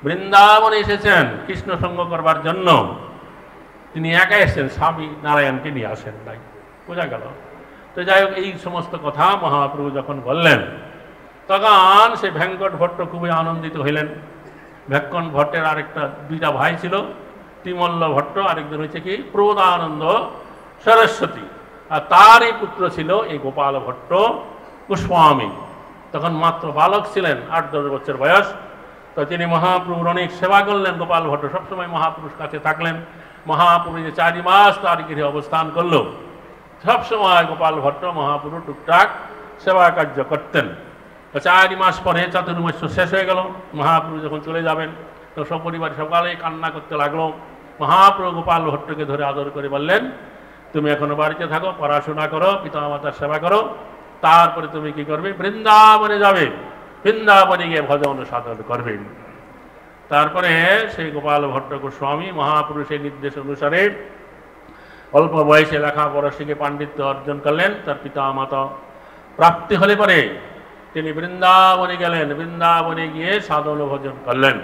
বৃন্দাবনে এসেছেন কৃষ্ণ সঙ্গ করবার জন্য, তিনি একা এসেছেন, স্বামী নারায়ণকে নিয়ে আসেন নাই। বোঝা গেল? তো যাই হোক, এই সমস্ত কথা মহাপ্রভু যখন বললেন, তখন সে ভেঙ্কট ভট্ট খুবই আনন্দিত হইলেন। ভেঙ্কট ভট্টের আরেকটা দুইটা ভাই ছিল, তিমল্ল ভট্ট, আরেকজন হচ্ছে কি প্রবোধানন্দ সরস্বতী, আর তারই পুত্র ছিল এই গোপাল ভট্ট গোস্বামী। তখন মাত্র বালক ছিলেন, 8-10 বছর বয়স। তো তিনি মহাপ্রভুর অনেক সেবা করলেন। গোপাল ভট্ট সবসময় মহাপুরুষ কাছে থাকলেন। মহাপ্রভু যে 4 মাস তার গৃহে অবস্থান করলো, সবসময় গোপাল ভট্ট মহাপ্রভু টুকটাক সেবা কার্য করতেন। 4 মাস পরে চাতুর্মাস্য শেষ হয়ে গেল। মহাপ্রভু যখন চলে যাবেন, তো সপরিবার সকালে কান্না করতে লাগলো। মহাপ্রভু গোপাল ভট্টকে ধরে আদর করে বললেন, তুমি এখনো বাড়িতে থাকো, পড়াশোনা করো, পিতা মাতার সেবা করো, তারপরে তুমি কি করবে, বৃন্দাবনে যাবে, বৃন্দাবনে গিয়ে ভজন সাধন করবে। তারপরে সেই গোপাল ভট্ট গোস্বামী মহাপুরুষের নির্দেশ অনুসারে অল্প বয়সে লেখাপড়া শিখে পাণ্ডিত্য অর্জন করলেন। তার পিতা মাতা প্রাপ্তি হলে পরে তিনি বৃন্দাবনে গেলেন। বৃন্দাবনে গিয়ে সাধন ভজন করলেন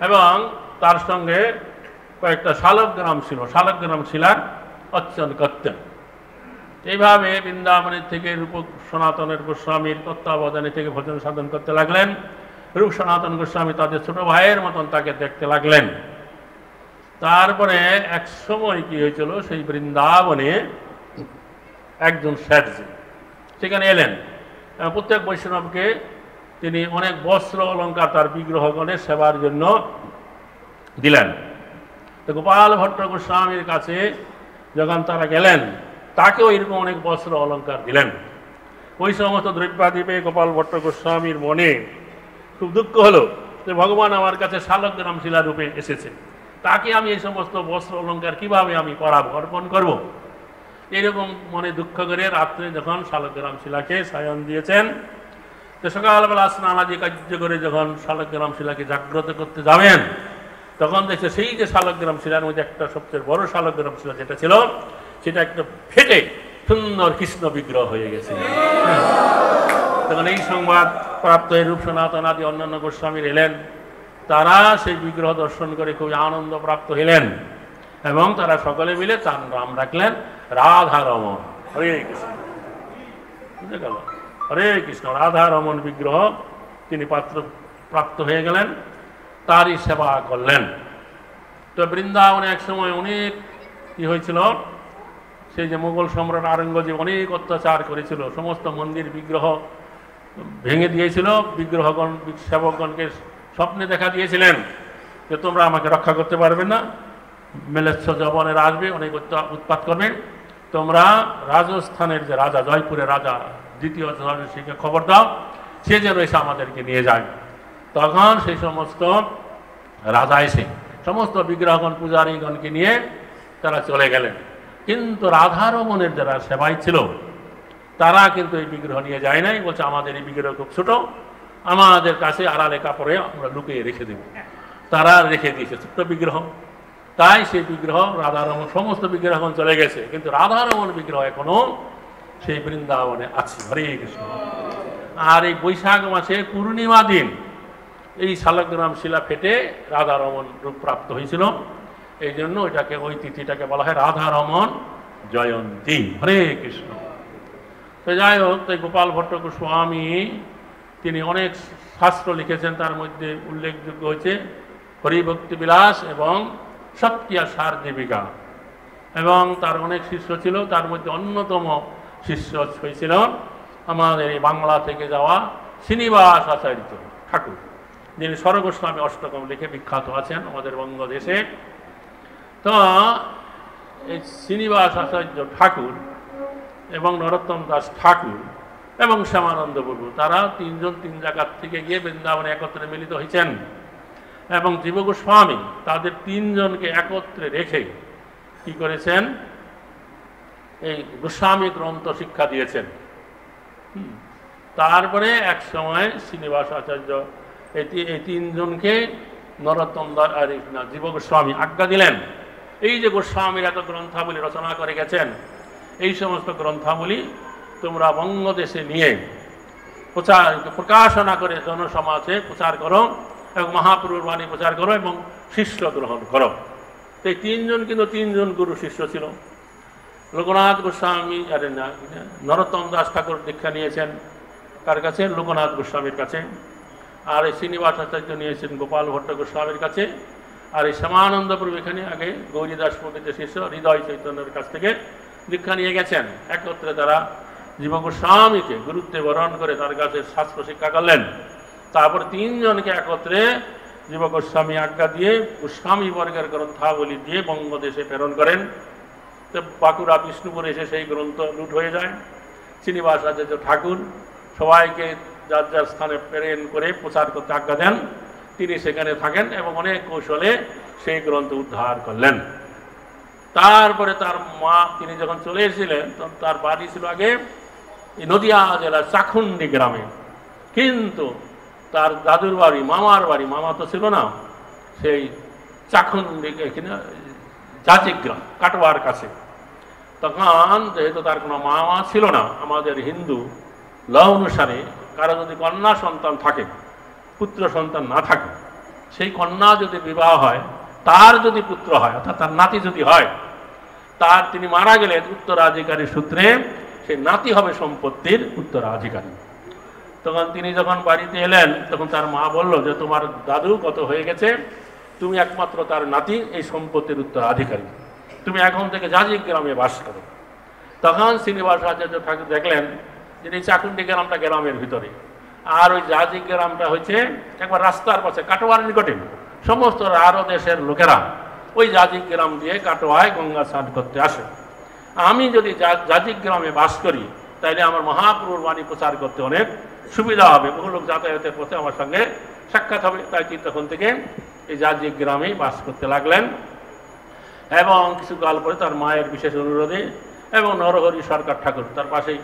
এবং তার সঙ্গে কয়েকটা শালগ্রাম ছিল, শালগ্রাম শিলার অর্চন করতেন। এইভাবে বৃন্দাবনের থেকে রূপ সনাতনের গোস্বামীর তত্ত্বাবধানে থেকে ভজন সাধন করতে লাগলেন। রূপ সনাতন গোস্বামী তাদের ছোট ভাইয়ের মতন তাকে দেখতে লাগলেন। তারপরে এক সময় কি হয়েছিল, সেই বৃন্দাবনে একজন শেঠজি সেখানে এলেন। প্রত্যেক বৈষ্ণবকে তিনি অনেক বস্ত্র অলঙ্কার তার বিগ্রহগণের সেবার জন্য দিলেন। তো গোপাল ভট্ট গোস্বামীর কাছে যখন তারা গেলেন, তাকেও এরকম অনেক বস্ত্র অলঙ্কার দিলেন। ওই সমস্ত দ্রব্যাদি পেয়ে গোপাল ভট্ট গোস্বামীর মনে খুব দুঃখ হলো যে ভগবান আমার কাছে শালগ্রাম শিলা রূপে এসেছে, তাকে আমি এই সমস্ত বস্ত্র অলঙ্কার কিভাবে আমি পরাবো, অর্পণ করব। এরকম মনে দুঃখ করে রাত্রে যখন শালগ্রাম শিলাকে শয়ন দিয়েছেন, তো সকালবেলা স্নানাদি কার্য করে যখন শালগ্রাম শিলাকে জাগ্রত করতে যাবেন, তখন দেখছে সেই যে শালগ্রাম শিলার মধ্যে একটা সবচেয়ে বড় শালগ্রাম শিলা যেটা ছিল, সেটা একটা ফেটে সুন্দর কৃষ্ণ বিগ্রহ হয়ে গেছে। তখন এই সংবাদ প্রাপ্ত রূপ সনাতন আদি অন্যান্য গোস্বামীর এলেন। তারা সেই বিগ্রহ দর্শন করে খুবই আনন্দ প্রাপ্ত হইলেন এবং তারা সকলে মিলে তার নাম রাখলেন রাধা রমন। হরে কৃষ্ণ। বুঝে গেল? হরে কৃষ্ণ। রাধা রমন বিগ্রহ তিনি পাত্র প্রাপ্ত হয়ে গেলেন, তারই সেবা করলেন। তো বৃন্দাবনে এক সময় অনেক কি হয়েছিল, সেই যে মুঘল সম্রাট আওরঙ্গজেব অনেক অত্যাচার করেছিল, সমস্ত মন্দির বিগ্রহ ভেঙে দিয়েছিল। বিগ্রহগণ সেবকগণকে স্বপ্নে দেখা দিয়েছিলেন যে তোমরা আমাকে রক্ষা করতে পারবে না, মেলেচ্ছ যবনেরা আসবে, অনেক উৎপাত করবে, তোমরা রাজস্থানের যে রাজা, জয়পুরের রাজা দ্বিতীয় সিংকে খবর দাও, সে যেন এসে আমাদেরকে নিয়ে যায়। তখন সেই সমস্ত রাজা এসে সমস্ত বিগ্রহগণ পূজারীগণকে নিয়ে তারা চলে গেলেন। কিন্তু রাধারমণের যারা সেবাই ছিল তারা কিন্তু এই বিগ্রহ নিয়ে যায় নাই, বলছে আমাদের এই বিগ্রহ খুব ছোট, আমাদের কাছে আড়ালে কাপড়ে আমরা লুকিয়ে রেখে দেব। তারা রেখে দিয়েছে ছোট্ট বিগ্রহ। তাই সেই বিগ্রহ রাধারমণ, সমস্ত বিগ্রহ এখন চলে গেছে, কিন্তু রাধারমণ বিগ্রহ এখনো সেই বৃন্দাবনে আছে। হরে কৃষ্ণ। আর এই বৈশাখ মাসে পূর্ণিমা দিন এই শালগ্রাম শিলা ফেটে রাধারমণ রূপ প্রাপ্ত হয়েছিল। এই জন্য ওইটাকে, ওই তিথিটাকে বলা হয় রাধারমণ জয়ন্তী। হরে কৃষ্ণ। তো যাই হোক, তাই গোপাল ভট্ট গোস্বামী তিনি অনেক শাস্ত্র লিখেছেন, তার মধ্যে উল্লেখযোগ্য হয়েছে হরিভক্তি বিলাস এবং সত্যিয়া সার দেবিকা। এবং তার অনেক শিষ্য ছিল, তার মধ্যে অন্যতম শিষ্য হয়েছিল আমাদের এই বাংলা থেকে যাওয়া শ্রীনিবাস আচার্য ঠাকুর, যিনি স্বরগোস্বামী অষ্টকম লিখে বিখ্যাত আছেন আমাদের বঙ্গদেশে। তো এই শ্রীনিবাস আচার্য ঠাকুর এবং নরোত্তম দাস ঠাকুর এবং শ্যামানন্দ বড়ু, তারা তিনজন তিন জায়গার থেকে গিয়ে বৃন্দাবনে একত্রে মিলিত হয়েছেন। এবং জীব গোস্বামী তাদের তিনজনকে একত্রে রেখে কি করেছেন, এই গোস্বামী গ্রন্থ শিক্ষা দিয়েছেন। তারপরে এক সময় শ্রীনিবাস আচার্য এই তিনজনকে নরোত্তম দাস আর জীব গোস্বামী আজ্ঞা দিলেন, এই যে গোস্বামীর এত গ্রন্থাবলী রচনা করে গেছেন, এই সমস্ত গ্রন্থাবলী তোমরা বঙ্গদেশে নিয়ে প্রকাশনা করে জনসমাজে প্রচার করো এবং মহাপুরুর বাণী প্রচার করো এবং শিষ্য গ্রহণ করো। তো এই তিনজন কিন্তু তিনজন গুরু শিষ্য ছিল। লোকনাথ গোস্বামী নরোত্তম দাস ঠাকুর দীক্ষা নিয়েছেন কার কাছে? লোকনাথ গোস্বামীর কাছে। আর এই শ্রীনিবাস আচার্য নিয়েছেন গোপাল ভট্ট গোস্বামীর কাছে। আর এই শ্যামানন্দ প্রভু এখানে আগে গৌরীদাস পণ্ডিতের শিষ্য হৃদয় চৈতন্যের কাছ থেকে দীক্ষা নিয়ে গেছেন। একত্রে তারা জীব গোস্বামীকে গুরুত্বে বরণ করে তার কাছে শাস্ত্র শিক্ষা করলেন। তারপর তিনজনকে একত্রে জীব গোস্বামী আজ্ঞা দিয়ে গোস্বামী বর্গের গ্রন্থাবলী দিয়ে বঙ্গদেশে প্রেরণ করেন। তো বাঁকুড়া বিষ্ণুপুরে এসে সেই গ্রন্থ লুট হয়ে যায়। শ্রীনিবাস আচার্য ঠাকুর সবাইকে যার যার স্থানে প্রেরণ করে প্রচার করতে আজ্ঞা দেন। তিনি সেখানে থাকেন এবং অনেক কৌশলে সেই গ্রন্থ উদ্ধার করলেন। তারপরে তার মা, তিনি যখন চলে এসেছিলেন তখন তার বাড়ি ছিল আগে এই নদিয়া জেলার চাখুন্ডি গ্রামে, কিন্তু তার দাদুর বাড়ি, মামার বাড়ি, মামা তো ছিল না, সেই চাখুন্ডি এখানে জাজিক গ্রাম কাটোয়ার কাছে। তখন যেহেতু তার কোনো মামা ছিল না, আমাদের হিন্দু ল অনুসারে কারো যদি কন্যা সন্তান থাকে, পুত্র সন্তান না থাকে, সেই কন্যা যদি বিবাহ হয়, তার যদি পুত্র হয় অর্থাৎ তার নাতি যদি হয়, তার তিনি মারা গেলে উত্তরাধিকারী সূত্রে সেই নাতি হবে সম্পত্তির উত্তরাধিকারী। তখন তিনি যখন বাড়িতে এলেন তখন তার মা বলল যে তোমার দাদু কত হয়ে গেছে, তুমি একমাত্র তার নাতি এই সম্পত্তির উত্তরাধিকারী, তুমি এখন থেকে জাজিক গ্রামে বাস করো। তখন শ্রীনিবাস আচার্য ঠাকুর দেখলেন যে এই চাকুন্ডি গ্রামটা গ্রামের ভিতরে, আর ওই জাজিক গ্রামটা হচ্ছে একবার রাস্তার পাশে কাটোয়ার নিকটে। সমস্ত আরও দেশের লোকেরা ওই জাজিক গ্রাম দিয়ে কাটোয়ায় গঙ্গা স্নান করতে আসে। আমি যদি জাজিক গ্রামে বাস করি তাইলে আমার মহাপুরুর বাণী প্রচার করতে অনেক সুবিধা হবে, বহু লোক যাতায়াতের পথে আমার সঙ্গে সাক্ষাৎ হবে। তাই তিনি তখন থেকে এই জাজিক গ্রামেই বাস করতে লাগলেন। এবং কিছুকাল পরে তার মায়ের বিশেষ অনুরোধে এবং নরহরি সরকার ঠাকুর তার পাশেই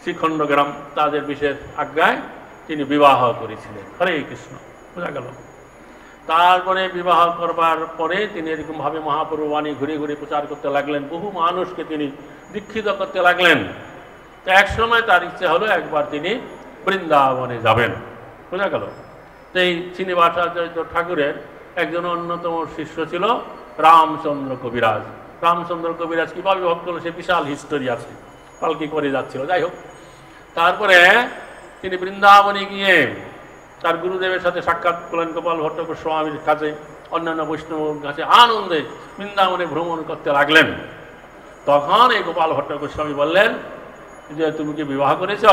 শ্রীখণ্ড গ্রাম, তাদের বিশেষ আজ্ঞায় তিনি বিবাহ করেছিলেন। হরে কৃষ্ণ। বোঝা গেল। তারপরে বিবাহ করবার পরে তিনি এরকমভাবে মহাপুরু বাণী ঘুরে ঘুরে প্রচার করতে লাগলেন, বহু মানুষকে তিনি দীক্ষিত করতে লাগলেন। তো এক সময় তার ইচ্ছে হলো একবার তিনি বৃন্দাবনে যাবেন। বোঝা গেল। তো এই শ্রীনিবাস আচার্য ঠাকুরের একজন অন্যতম শিষ্য ছিল রামচন্দ্র কবিরাজ। রামচন্দ্র কবিরাজ কীভাবে ভক্ত হলো সে বিশাল হিস্টোরি আছে, পালকি করে যাচ্ছিল। যাই হোক, তারপরে তিনি বৃন্দাবনে গিয়ে তার গুরুদেবের সাথে সাক্ষাৎ করলেন, গোপাল ভট্ট গোস্বামীর কাছে, অন্যান্য বৈষ্ণবের কাছে আনন্দে বৃন্দাবনে ভ্রমণ করতে লাগলেন। তখন এই গোপাল ভট্ট গোস্বামী বললেন যে তুমি কি বিবাহ করেছ?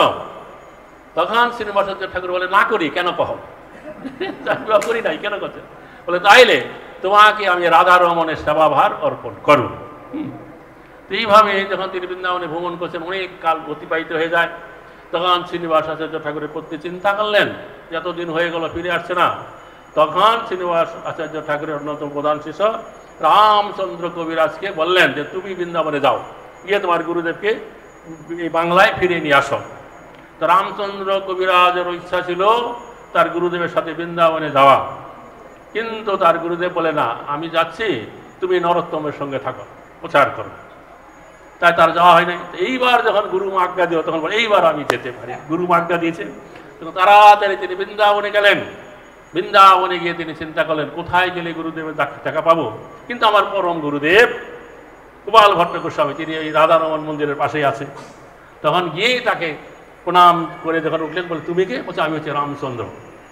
তখন শ্রীনিবাসাচার্য ঠাকুর বলে না করি, কেন কহ? বিবাহ করি নাই, কেন করছে? বলে তাইলে তোমাকে আমি রাধা রমণের সেবাভার অর্পণ করব। তো এইভাবে যখন তিনি বৃন্দাবনে ভ্রমণ করছেন, অনেক কাল অতিবাহিত হয়ে যায়। তখন শ্রীনিবাস আচার্য ঠাকুরের প্রতি চিন্তা করলেন যতদিন হয়ে গেল ফিরে আসছে না। তখন শ্রীনিবাস আচার্য ঠাকুরের অন্যতম প্রধান শিষ্য রামচন্দ্র কবিরাজকে বললেন যে তুমি বৃন্দাবনে যাও, গিয়ে তোমার গুরুদেবকে এই বাংলায় ফিরিয়ে নিয়ে আসো। তো রামচন্দ্র কবিরাজের ইচ্ছা ছিল তার গুরুদেবের সাথে বৃন্দাবনে যাওয়া, কিন্তু তার গুরুদেব বলে না, আমি যাচ্ছি তুমি নরোত্তমের সঙ্গে থাকো, প্রচার করো। তাই তার যাওয়া হয় নাই। এইবার যখন গুরু আজ্ঞা দিল তখন বলে এইবার আমি যেতে পারি। গুরু আজ্ঞা দিয়েছে, তখন তাড়াতাড়ি তিনি বৃন্দাবনে গেলেন। বৃন্দাবনে গিয়ে তিনি চিন্তা করলেন কোথায় গেলে গুরুদেবের দেখা পাবো। কিন্তু আমার পরম গুরুদেব গোপাল ভট্ট গোস্বামী তিনি এই রাধারমণ মন্দিরের পাশেই আছে। তখন গিয়েই তাকে প্রণাম করে যখন উঠলেন, বলে তুমি কে? বলছে আমি হচ্ছে রামচন্দ্র।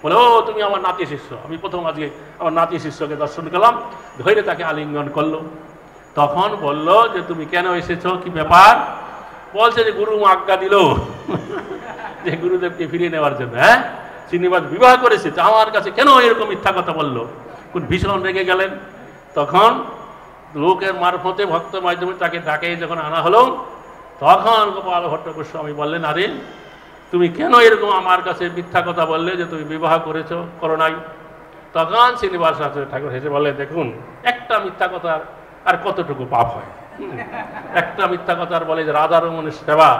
বলে ও তুমি আমার নাতি শিষ্য। আমি প্রথম আজকে আমার নাতি শিষ্যকে দর্শন করলাম। ধৈর্য তাকে আলিঙ্গন করলো। তখন বলল যে তুমি কেন এসেছো, কি ব্যাপার? বলছে যে গুরু আজ্ঞা দিল যে গুরুদেবকে ফিরিয়ে নেওয়ার জন্য। হ্যাঁ, শ্রীনিবাস বিবাহ করেছে, আমার কাছে কেন এরকম মিথ্যা কথা বললো? কোন ভীষণ রেগে গেলেন। তখন লোকের মারফতে ভক্ত মাধ্যমে তাকে ডাকে যখন আনা হলো, তখন গোপাল ভট্ট গোস্বামী বললেন, আরে তুমি কেন এরকম আমার কাছে মিথ্যা কথা বললে যে তুমি বিবাহ করেছো, করো নাই? তখন শ্রীনিবাস ঠাকুর হেসে বলে, দেখুন একটা মিথ্যা কথার আর কতটুকু পাপ হয়। একটা মিথ্যা কথার বলে যে রাধারমণের সেবা,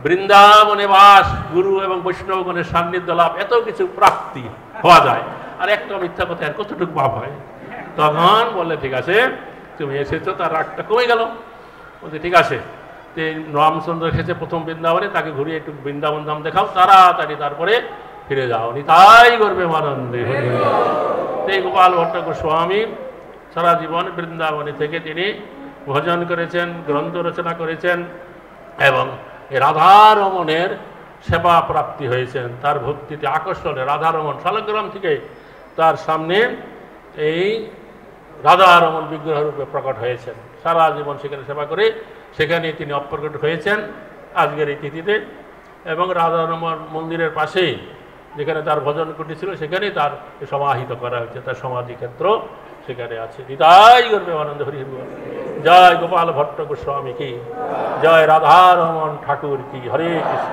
বৃন্দাবনে বাস, গুরু এবং বৈষ্ণবগণের সান্নিধ্য লাভ, এত কিছু প্রাপ্তি হওয়া যায়। আর একটা মিথ্যা কথা আর কতটুকু পাপ হয়? তখন বললে ঠিক আছে, তুমি এসেছো, তার রাগটা কমে গেল। বলছে ঠিক আছে, রামচন্দ্র এসেছে প্রথম বৃন্দাবনে, তাকে ঘুরিয়ে একটু বৃন্দাবন ধাম দেখাও, তাড়াতাড়ি তারপরে ফিরে যাও। নিতাই করবে মানন্দে। এই গোপাল ভট্ট গোস্বামী সারা জীবন বৃন্দাবনে থেকে তিনি ভজন করেছেন, গ্রন্থ রচনা করেছেন এবং রাধারমণের সেবা প্রাপ্তি হয়েছেন। তার ভক্তিতে আকর্ষণে রাধারমণ শালগ্রাম থেকে তার সামনে এই রাধারমণ বিগ্রহ রূপে প্রকট হয়েছেন। সারা জীবন সেখানে সেবা করে সেখানে তিনি অপ্রকট হয়েছেন আজকের এই তিথিতে। এবং রাধারমণ মন্দিরের পাশেই যেখানে তার ভজন কুটি ছিল সেখানেই তার সমাহিত করা হয়েছে, তার সমাধি ক্ষেত্র সেখানে আছে। নিতাই করবে আনন্দ হরি হরি। জয় গোপাল ভট্ট গোস্বামী কি জয়, রাধারমণ ঠাকুর কি, হরে কৃষ্ণ।